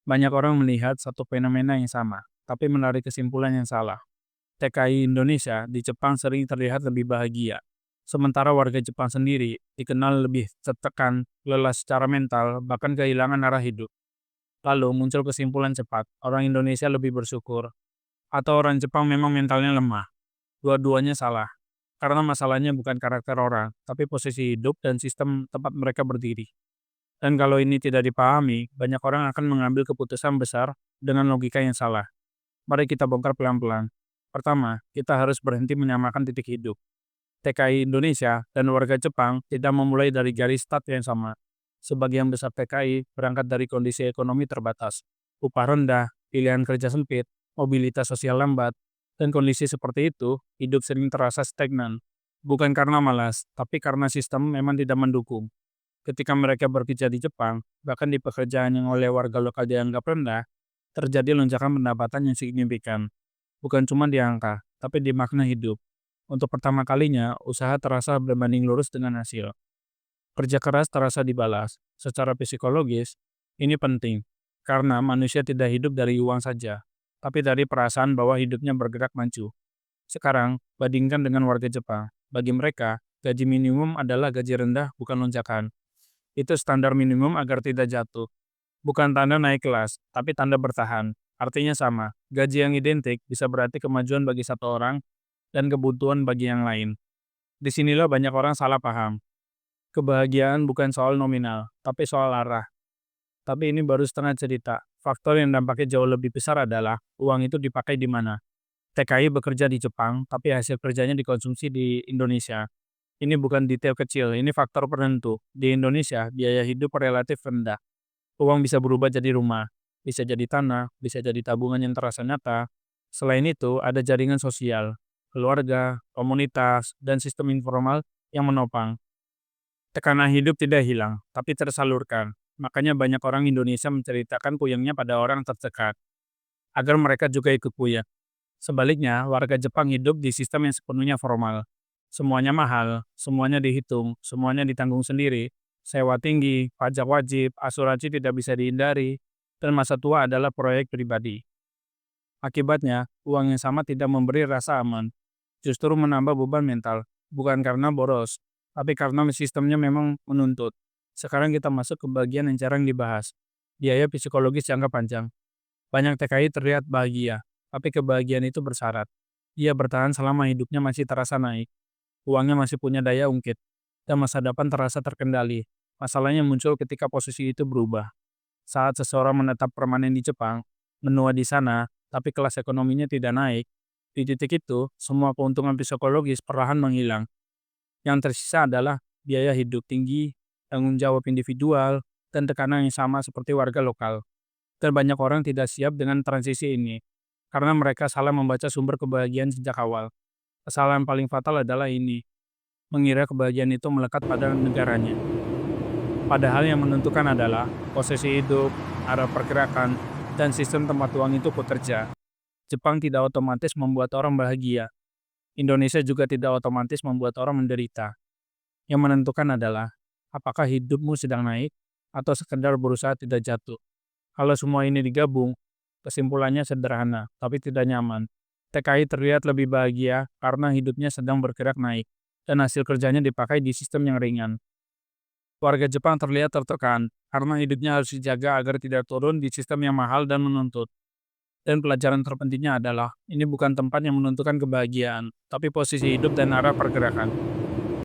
Banyak orang melihat satu fenomena yang sama, tapi menarik kesimpulan yang salah. TKI Indonesia di Jepang sering terlihat lebih bahagia, sementara warga Jepang sendiri dikenal lebih tertekan, lelah secara mental, bahkan kehilangan arah hidup. Lalu muncul kesimpulan cepat, orang Indonesia lebih bersyukur, atau orang Jepang memang mentalnya lemah. Dua-duanya salah, karena masalahnya bukan karakter orang, tapi posisi hidup dan sistem tempat mereka berdiri. Dan kalau ini tidak dipahami, banyak orang akan mengambil keputusan besar dengan logika yang salah. Mari kita bongkar pelan-pelan. Pertama, kita harus berhenti menyamakan titik hidup. TKI Indonesia dan warga Jepang tidak memulai dari garis start yang sama. Sebagian besar TKI berangkat dari kondisi ekonomi terbatas, upah rendah, pilihan kerja sempit, mobilitas sosial lambat, dan kondisi seperti itu, hidup sering terasa stagnan. Bukan karena malas, tapi karena sistem memang tidak mendukung. Ketika mereka bekerja di Jepang, bahkan di pekerjaan yang oleh warga lokal dianggap rendah, terjadi lonjakan pendapatan yang signifikan. Bukan cuma di angka, tapi di makna hidup. Untuk pertama kalinya, usaha terasa berbanding lurus dengan hasil. Kerja keras terasa dibalas. Secara psikologis, ini penting, karena manusia tidak hidup dari uang saja, tapi dari perasaan bahwa hidupnya bergerak maju. Sekarang, bandingkan dengan warga Jepang. Bagi mereka, gaji minimum adalah gaji rendah, bukan lonjakan. Itu standar minimum agar tidak jatuh. Bukan tanda naik kelas, tapi tanda bertahan. Artinya sama, gaji yang identik bisa berarti kemajuan bagi satu orang dan kebutuhan bagi yang lain. Disinilah banyak orang salah paham. Kebahagiaan bukan soal nominal, tapi soal arah. Tapi ini baru setengah cerita. Faktor yang dampaknya jauh lebih besar adalah uang itu dipakai di mana. TKI bekerja di Jepang, tapi hasil kerjanya dikonsumsi di Indonesia. Ini bukan detail kecil, ini faktor penentu. Di Indonesia, biaya hidup relatif rendah. Uang bisa berubah jadi rumah, bisa jadi tanah, bisa jadi tabungan yang terasa nyata. Selain itu, ada jaringan sosial, keluarga, komunitas, dan sistem informal yang menopang. Tekanan hidup tidak hilang, tapi tersalurkan. Makanya banyak orang Indonesia menceritakan puyengnya pada orang terdekat, agar mereka juga ikut puyeng. Sebaliknya, warga Jepang hidup di sistem yang sepenuhnya formal. Semuanya mahal, semuanya dihitung, semuanya ditanggung sendiri. Sewa tinggi, pajak wajib, asuransi tidak bisa dihindari, dan masa tua adalah proyek pribadi. Akibatnya, uang yang sama tidak memberi rasa aman, justru menambah beban mental, bukan karena boros, tapi karena sistemnya memang menuntut. Sekarang kita masuk ke bagian yang jarang dibahas, biaya psikologis jangka panjang. Banyak TKI terlihat bahagia, tapi kebahagiaan itu bersyarat. Ia bertahan selama hidupnya masih terasa naik, uangnya masih punya daya ungkit, dan masa depan terasa terkendali. Masalahnya muncul ketika posisi itu berubah. Saat seseorang menetap permanen di Jepang, menua di sana, tapi kelas ekonominya tidak naik, di titik itu, semua keuntungan psikologis perlahan menghilang. Yang tersisa adalah biaya hidup tinggi, tanggung jawab individual, dan tekanan yang sama seperti warga lokal. Dan banyak orang tidak siap dengan transisi ini, karena mereka salah membaca sumber kebahagiaan sejak awal. Kesalahan paling fatal adalah ini, mengira kebahagiaan itu melekat pada negaranya. Padahal yang menentukan adalah posisi hidup, arah pergerakan, dan sistem tempat uang itu bekerja. Jepang tidak otomatis membuat orang bahagia. Indonesia juga tidak otomatis membuat orang menderita. Yang menentukan adalah apakah hidupmu sedang naik atau sekedar berusaha tidak jatuh. Kalau semua ini digabung, kesimpulannya sederhana, tapi tidak nyaman. TKI terlihat lebih bahagia karena hidupnya sedang bergerak naik, dan hasil kerjanya dipakai di sistem yang ringan. Warga Jepang terlihat tertekan, karena hidupnya harus dijaga agar tidak turun di sistem yang mahal dan menuntut. Dan pelajaran terpentingnya adalah, ini bukan tempat yang menentukan kebahagiaan, tapi posisi hidup dan arah pergerakan.